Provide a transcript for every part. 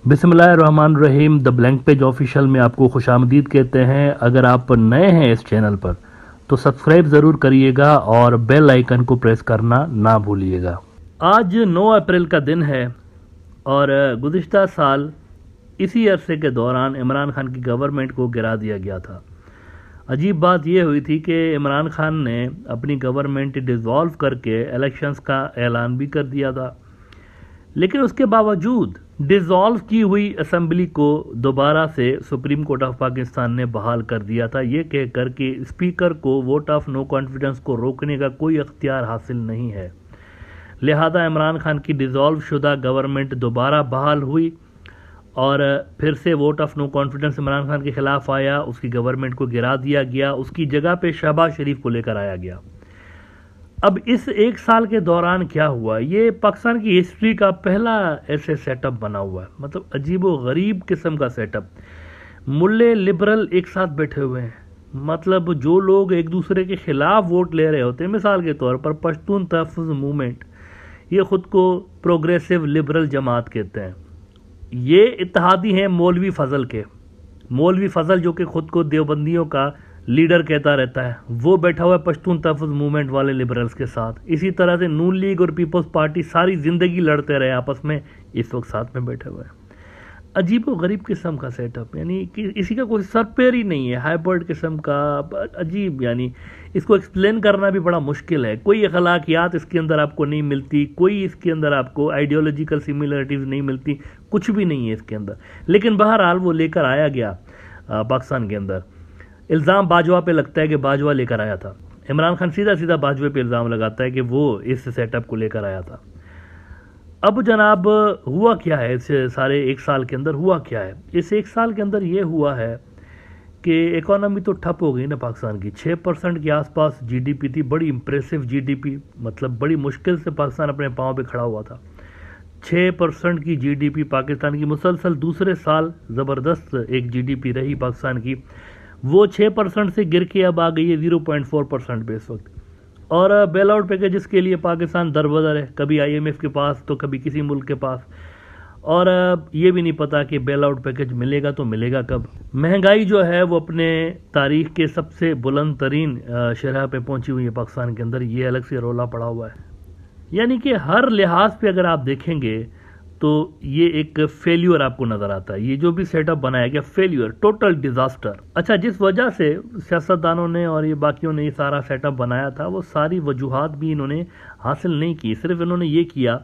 बिस्मिल्लाहिर्रहमानिर्रहीम। The blank page official में आपको खुशामदीद कहते हैं। अगर आप नए हैं इस चैनल पर तो सब्सक्राइब ज़रूर करिएगा और बेल आइकन को प्रेस करना ना भूलिएगा। आज 9 अप्रैल का दिन है और गुज़िश्ता साल इसी अरसे के दौरान इमरान खान की गवर्नमेंट को गिरा दिया गया था। अजीब बात यह हुई थी कि इमरान खान ने अपनी गवर्नमेंट डिज़ोल्व करके इलेक्शंस का ऐलान भी कर दिया था, लेकिन उसके बावजूद डिज़ोल्व की हुई असेंबली को दोबारा से सुप्रीम कोर्ट ऑफ पाकिस्तान ने बहाल कर दिया था, ये कहकर कि स्पीकर को वोट ऑफ नो कॉन्फिडेंस को रोकने का कोई अख्तियार हासिल नहीं है। लिहाजा इमरान खान की डिज़ोल्व शुदा गवर्नमेंट दोबारा बहाल हुई और फिर से vote of no confidence Imran Khan के खिलाफ आया। उसकी गवर्नमेंट को गिरा दिया गया, उसकी जगह पे शहबाज शरीफ को लेकर आया गया। अब इस एक साल के दौरान क्या हुआ, ये पाकिस्तान की हिस्ट्री का पहला ऐसे सेटअप बना हुआ है। मतलब अजीब व गरीब किस्म का सेटअप। मुल्ले लिबरल एक साथ बैठे हुए हैं। मतलब जो लोग एक दूसरे के खिलाफ वोट ले रहे होते हैं, मिसाल के तौर पर पश्तून तहफ़्फ़ुज़ मूवमेंट, ये ख़ुद को प्रोग्रेसिव लिबरल जमात कहते हैं। ये इत्तेहादी हैं मौलवी फ़ज़ल के। मौलवी फ़ज़ल जो कि ख़ुद को देवबंदियों का लीडर कहता रहता है, वो बैठा हुआ है पश्तून तहफ़्फ़ुज़ मूवमेंट वाले लिबरल्स के साथ। इसी तरह से नून लीग और पीपल्स पार्टी सारी ज़िंदगी लड़ते रहे आपस में, इस वक्त साथ में बैठे हुए हैं। अजीब व गरीब किस्म का सेटअप, यानी कि इसी का कोई सर पैर ही नहीं है। हाइब्रिड किस्म का अजीब, यानी इसको एक्सप्लेन करना भी बड़ा मुश्किल है। कोई अखलाकियात इसके अंदर आपको नहीं मिलती, कोई इसके अंदर आपको आइडियोलॉजिकल सिमिलरिटीज़ नहीं मिलती, कुछ भी नहीं है इसके अंदर। लेकिन बहरहाल वो लेकर आया गया पाकिस्तान के अंदर। इल्ज़ाम बाजवा पे लगता है कि बाजवा लेकर आया था। इमरान खान सीधा सीधा बाजवे पे इल्ज़ाम लगाता है कि वो इस सेटअप को लेकर आया था। अब जनाब हुआ क्या है इस सारे एक साल के अंदर, हुआ क्या है इस एक साल के अंदर? ये हुआ है कि इकोनॉमी तो ठप हो गई ना पाकिस्तान की। 6% के आसपास जीडीपी थी, बड़ी इंप्रेसिव जीडीपी। मतलब बड़ी मुश्किल से पाकिस्तान अपने पाँव पे खड़ा हुआ था। 6% की जीडीपी पाकिस्तान की, मुसलसल दूसरे साल ज़बरदस्त एक जीडीपी रही पाकिस्तान की। वो 6% से गिर के अब आ गई है 0.4% पे इस वक्त। और बेल आउट पैकेजेस के लिए पाकिस्तान दरबदर है, कभी आईएमएफ के पास तो कभी किसी मुल्क के पास। और ये भी नहीं पता कि बेल आउट पैकेज मिलेगा तो मिलेगा कब। महंगाई जो है वो अपने तारीख के सबसे बुलंद तरीन शरह पे पहुंची हुई है पाकिस्तान के अंदर। ये अलग से रोला पड़ा हुआ है। यानी कि हर लिहाज पे अगर आप देखेंगे तो ये एक फेल्यूर आपको नज़र आता है। ये जो भी सेटअप बनाया गया, फेल्यूर, टोटल डिज़ास्टर। अच्छा, जिस वजह से सियासतदानों ने और ये बाकियों ने ये सारा सेटअप बनाया था, वो सारी वजूहात भी इन्होंने हासिल नहीं की। सिर्फ इन्होंने ये किया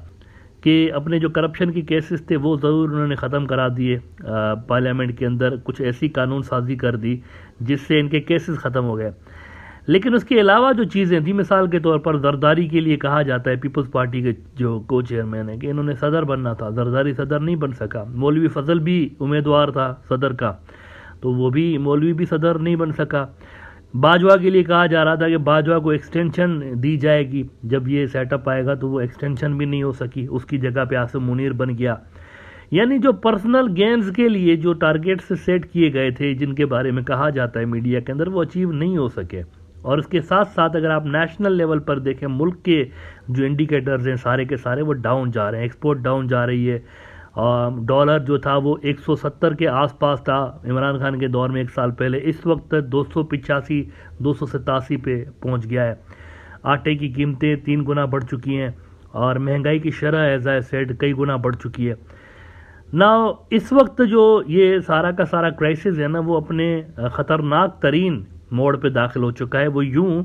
कि अपने जो करप्शन के केसेस थे वो ज़रूर उन्होंने ख़त्म करा दिए। पार्लियामेंट के अंदर कुछ ऐसी कानून साजी कर दी जिससे इनके केसेस ख़त्म हो गए। लेकिन उसके अलावा जो चीज़ें थी, मिसाल के तौर पर जरदारी के लिए कहा जाता है पीपल्स पार्टी के जो को चेयरमैन है कि इन्होंने सदर बनना था, जरदारी सदर नहीं बन सका। मौलवी फ़ज़ल भी उम्मीदवार था सदर का, तो वो भी मौलवी भी सदर नहीं बन सका। बाजवा के लिए कहा जा रहा था कि बाजवा को एक्सटेंशन दी जाएगी, जब ये सेटअप आएगा तो वो एक्सटेंशन भी नहीं हो सकी, उसकी जगह पे आसिम मुनीर बन गया। यानी जो पर्सनल गेन्स के लिए जो टारगेट्स सेट किए गए थे, जिनके बारे में कहा जाता है मीडिया के अंदर, वो अचीव नहीं हो सके। और उसके साथ साथ अगर आप नेशनल लेवल पर देखें, मुल्क के जो इंडिकेटर्स हैं सारे के सारे वो डाउन जा रहे हैं। एक्सपोर्ट डाउन जा रही है। डॉलर जो था वो 170 के आसपास था इमरान खान के दौर में एक साल पहले, इस वक्त 285 287 पे पहुंच गया है। आटे की कीमतें 3 गुना बढ़ चुकी हैं और महंगाई की शरह एज आई सेड कई गुना बढ़ चुकी है ना। इस वक्त जो ये सारा का सारा क्राइसिस है ना, वो अपने ख़तरनाक तरीन मोड़ पे दाखिल हो चुका है। वो यूं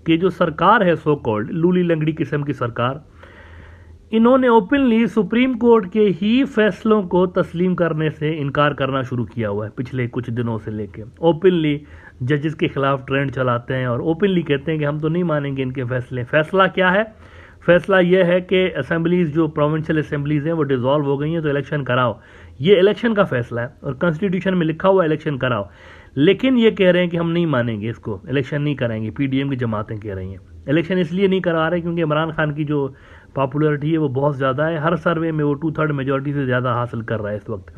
कि जो सरकार है सो कॉल्ड लूली लंगड़ी किस्म की सरकार, इन्होंने ओपनली सुप्रीम कोर्ट के ही फैसलों को तस्लीम करने से इनकार करना शुरू किया हुआ है पिछले कुछ दिनों से लेके। ओपनली जजेस के खिलाफ ट्रेंड चलाते हैं और ओपनली कहते हैं कि हम तो नहीं मानेंगे इनके फैसले। फैसला क्या है? फैसला यह है कि असेंबलीज, जो प्रोविंशियल असेंबलीज हैं वो डिसॉल्व हो गई हैं, तो इलेक्शन कराओ। ये इलेक्शन का फैसला है और कॉन्स्टिट्यूशन में लिखा हुआ इलेक्शन कराओ। लेकिन ये कह रहे हैं कि हम नहीं मानेंगे इसको, इलेक्शन नहीं कराएंगे। पीडीएम की जमातें कह रही हैं इलेक्शन इसलिए नहीं करा रहे क्योंकि इमरान खान की जो पॉपुलरिटी है वो बहुत ज़्यादा है। हर सर्वे में वो 2/3 मेजॉरिटी से ज़्यादा हासिल कर रहा है इस वक्त।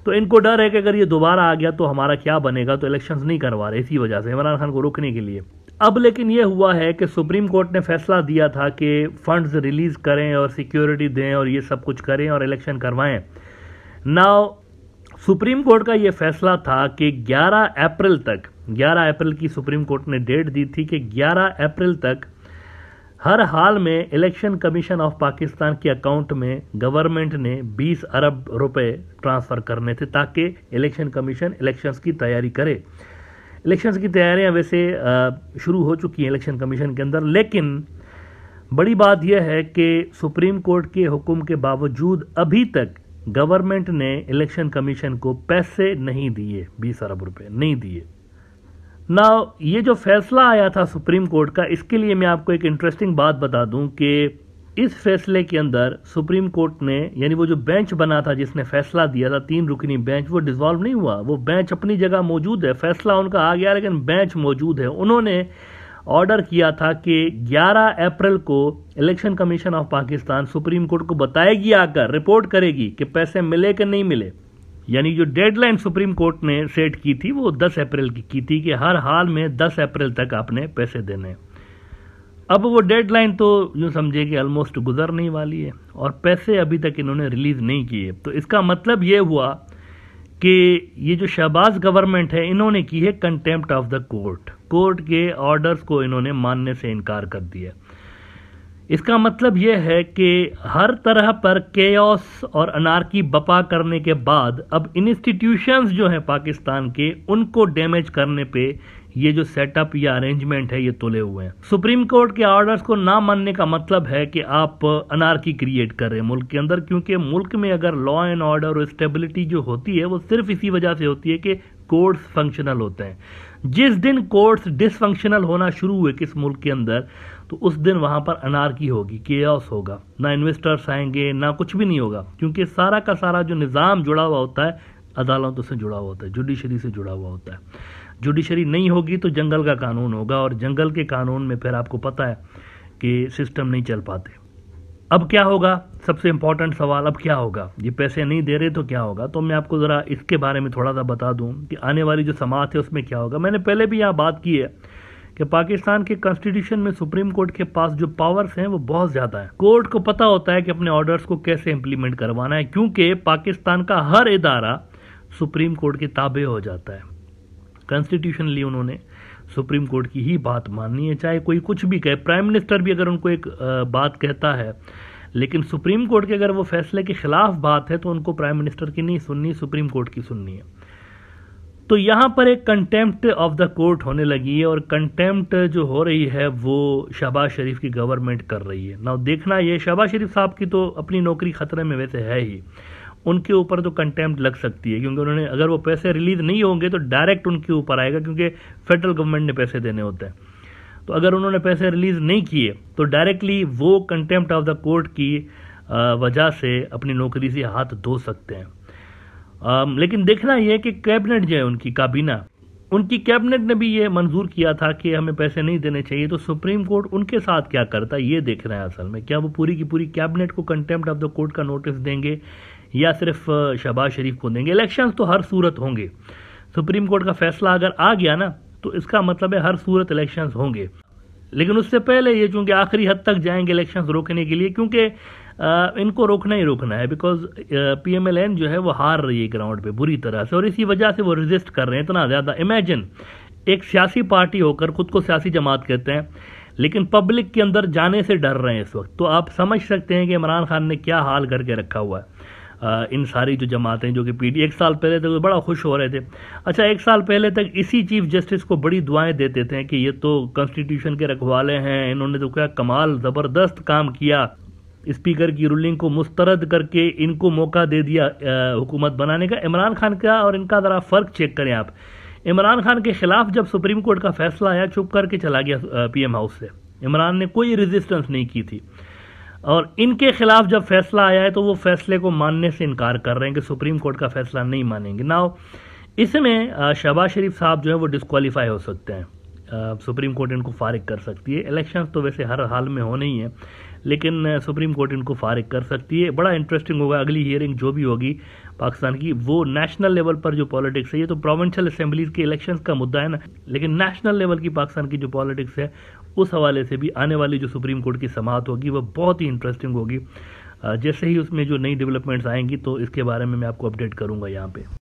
तो इनको डर है कि अगर ये दोबारा आ गया तो हमारा क्या बनेगा, तो इलेक्शंस नहीं करवा रहे इसी वजह से, इमरान खान को रोकने के लिए। अब लेकिन ये हुआ है कि सुप्रीम कोर्ट ने फैसला दिया था कि फंड्स रिलीज़ करें और सिक्योरिटी दें और ये सब कुछ करें और इलेक्शन करवाएं। नाउ सुप्रीम कोर्ट का ये फैसला था कि 11 अप्रैल तक, 11 अप्रैल की सुप्रीम कोर्ट ने डेट दी थी कि 11 अप्रैल तक हर हाल में इलेक्शन कमीशन ऑफ पाकिस्तान के अकाउंट में गवर्नमेंट ने 20 अरब रुपए ट्रांसफ़र करने थे ताकि इलेक्शन कमीशन इलेक्शंस की तैयारी करे। इलेक्शंस की तैयारियां वैसे शुरू हो चुकी हैं इलेक्शन कमीशन के अंदर, लेकिन बड़ी बात यह है कि सुप्रीम कोर्ट के हुक्म के बावजूद अभी तक गवर्नमेंट ने इलेक्शन कमीशन को पैसे नहीं दिए, 20 अरब रुपए नहीं दिए। नाउ ये जो फैसला आया था सुप्रीम कोर्ट का, इसके लिए मैं आपको एक इंटरेस्टिंग बात बता दूं कि इस फैसले के अंदर सुप्रीम कोर्ट ने, यानी वो जो बेंच बना था जिसने फैसला दिया था, 3 रुकनी बेंच, वो डिसॉल्व नहीं हुआ। वो बेंच अपनी जगह मौजूद है, फैसला उनका आ गया लेकिन बेंच मौजूद है। उन्होंने ऑर्डर किया था कि 11 अप्रैल को election commission of Pakistan supreme court को बताएगी, आकर रिपोर्ट करेगी कि पैसे मिले कि नहीं मिले। यानी जो डेडलाइन सुप्रीम कोर्ट ने सेट की थी वो 10 अप्रैल की थी कि हर हाल में 10 अप्रैल तक आपने पैसे देने। अब वो डेडलाइन तो यूँ समझे कि ऑलमोस्ट गुजरने वाली है और पैसे अभी तक इन्होंने रिलीज़ नहीं किए। तो इसका मतलब ये हुआ कि ये जो शहबाज गवर्नमेंट है, इन्होंने की है contempt of the court. Court के ऑर्डर्स को इन्होंने मानने से इनकार कर दिया। इसका मतलब यह है कि हर तरह पर केओस और अनार्की बपा करने के बाद अब इंस्टीट्यूशंस जो हैं पाकिस्तान के, उनको डैमेज करने पे ये जो सेटअप या अरेंजमेंट है ये तुले हुए हैं। सुप्रीम कोर्ट के ऑर्डर्स को ना मानने का मतलब है कि आप अनार्की क्रिएट कर रहे हैं मुल्क के अंदर, क्योंकि मुल्क में अगर लॉ एंड ऑर्डर और स्टेबिलिटी जो होती है वो सिर्फ इसी वजह से होती है कि कोर्ट्स फंक्शनल होते हैं। जिस दिन कोर्ट्स डिसफंक्शनल होना शुरू हुए किस मुल्क के अंदर, तो उस दिन वहां पर अनार्की होगी, केओस होगा, ना इन्वेस्टर्स आएंगे, ना कुछ भी नहीं होगा, क्योंकि सारा का सारा जो निज़ाम जुड़ा हुआ होता है अदालतों से जुड़ा हुआ होता है, जुडिशरी से जुड़ा हुआ होता है। जुडिशरी नहीं होगी तो जंगल का कानून होगा, और जंगल के कानून में फिर आपको पता है कि सिस्टम नहीं चल पाते। अब क्या होगा, सबसे इंपॉर्टेंट सवाल, अब क्या होगा, ये पैसे नहीं दे रहे तो क्या होगा। तो मैं आपको ज़रा इसके बारे में थोड़ा सा बता दूं कि आने वाली जो समाअत है उसमें क्या होगा। मैंने पहले भी यहाँ बात की है कि पाकिस्तान के कॉन्स्टिट्यूशन में सुप्रीम कोर्ट के पास जो पावर्स हैं वो बहुत ज़्यादा है। कोर्ट को पता होता है कि अपने ऑर्डर्स को कैसे इंप्लीमेंट करवाना है, क्योंकि पाकिस्तान का हर इदारा सुप्रीम कोर्ट के ताबे हो जाता है। कॉन्स्टिट्यूशनली उन्होंने सुप्रीम कोर्ट की ही बात माननी है, चाहे कोई कुछ भी कहे। प्राइम मिनिस्टर भी अगर उनको एक बात कहता है, लेकिन सुप्रीम कोर्ट के अगर वो फैसले के खिलाफ बात है तो उनको प्राइम मिनिस्टर की नहीं सुननी, सुप्रीम कोर्ट की सुननी है। तो यहाँ पर एक कंटेम्प्ट ऑफ द कोर्ट होने लगी है, और कंटेम्प्ट जो हो रही है वो शहबाज शरीफ की गवर्नमेंट कर रही है। ना देखना, ये शहबाज शरीफ साहब की तो अपनी नौकरी खतरे में वैसे है ही, उनके ऊपर तो कंटेम्प्ट लग सकती है, क्योंकि उन्होंने, अगर वो पैसे रिलीज नहीं होंगे तो डायरेक्ट उनके ऊपर आएगा, क्योंकि फेडरल गवर्नमेंट ने पैसे देने होते हैं। तो अगर उन्होंने पैसे रिलीज नहीं किए तो डायरेक्टली वो कंटेम्प्ट ऑफ द कोर्ट की वजह से अपनी नौकरी से हाथ धो सकते हैं। लेकिन देखना यह कि कैबिनेट जो है उनकी काबीना, उनकी कैबिनेट ने भी ये मंजूर किया था कि हमें पैसे नहीं देने चाहिए। तो सुप्रीम कोर्ट उनके साथ क्या करता है ये देखना है असल में। क्या वो पूरी की पूरी कैबिनेट को कंटेम्प्ट ऑफ द कोर्ट का नोटिस देंगे या सिर्फ शहबाज शरीफ को देंगे। इलेक्शंस तो हर सूरत होंगे, सुप्रीम कोर्ट का फैसला अगर आ गया ना तो इसका मतलब है हर सूरत इलेक्शंस होंगे। लेकिन उससे पहले ये चूंकि आखिरी हद तक जाएंगे इलेक्शंस रोकने के लिए, क्योंकि इनको रोकना ही रोकना है, बिकॉज PMLN जो है वो हार रही है ग्राउंड पे बुरी तरह से, और इसी वजह से वो रेजिस्ट कर रहे हैं इतना ज़्यादा। इमेजिन एक सियासी पार्टी होकर, खुद को सियासी जमात कहते हैं, लेकिन पब्लिक के अंदर जाने से डर रहे हैं इस वक्त। तो आप समझ सकते हैं कि इमरान खान ने क्या हाल करके रखा हुआ है। इन सारी जो जमातें जो कि PD 1 साल पहले तक बड़ा खुश हो रहे थे। अच्छा, 1 साल पहले तक इसी चीफ जस्टिस को बड़ी दुआएं देते थे कि ये तो कॉन्स्टिट्यूशन के रखवाले हैं, इन्होंने तो क्या कमाल ज़बरदस्त काम किया, स्पीकर की रूलिंग को मुस्तरद करके इनको मौका दे दिया हुकूमत बनाने का। इमरान खान का और इनका ज़रा फ़र्क चेक करें आप। इमरान खान के खिलाफ जब सुप्रीम कोर्ट का फैसला आया, चुप करके चला गया PM हाउस से, इमरान ने कोई रेजिस्टेंस नहीं की थी। और इनके खिलाफ जब फैसला आया है तो वो फैसले को मानने से इनकार कर रहे हैं कि सुप्रीम कोर्ट का फैसला नहीं मानेंगे। नाउ इसमें शहबाज शरीफ साहब जो है वो डिस्क्वालीफाई हो सकते हैं, सुप्रीम कोर्ट इनको फारिग कर सकती है। इलेक्शंस तो वैसे हर हाल में होने ही है, लेकिन सुप्रीम कोर्ट इनको फारिग कर सकती है। बड़ा इंटरेस्टिंग होगा अगली हियरिंग जो भी होगी पाकिस्तान की, वो नेशनल लेवल पर जो पॉलिटिक्स है, ये तो प्रोविंशियल असेंबलीज के इलेक्शंस का मुद्दा है ना, लेकिन नेशनल लेवल की पाकिस्तान की जो पॉलिटिक्स है उस हवाले से भी आने वाली जो सुप्रीम कोर्ट की समाअत होगी वो बहुत ही इंटरेस्टिंग होगी। जैसे ही उसमें जो नई डेवलपमेंट्स आएंगी तो इसके बारे में मैं आपको अपडेट करूंगा यहाँ पे।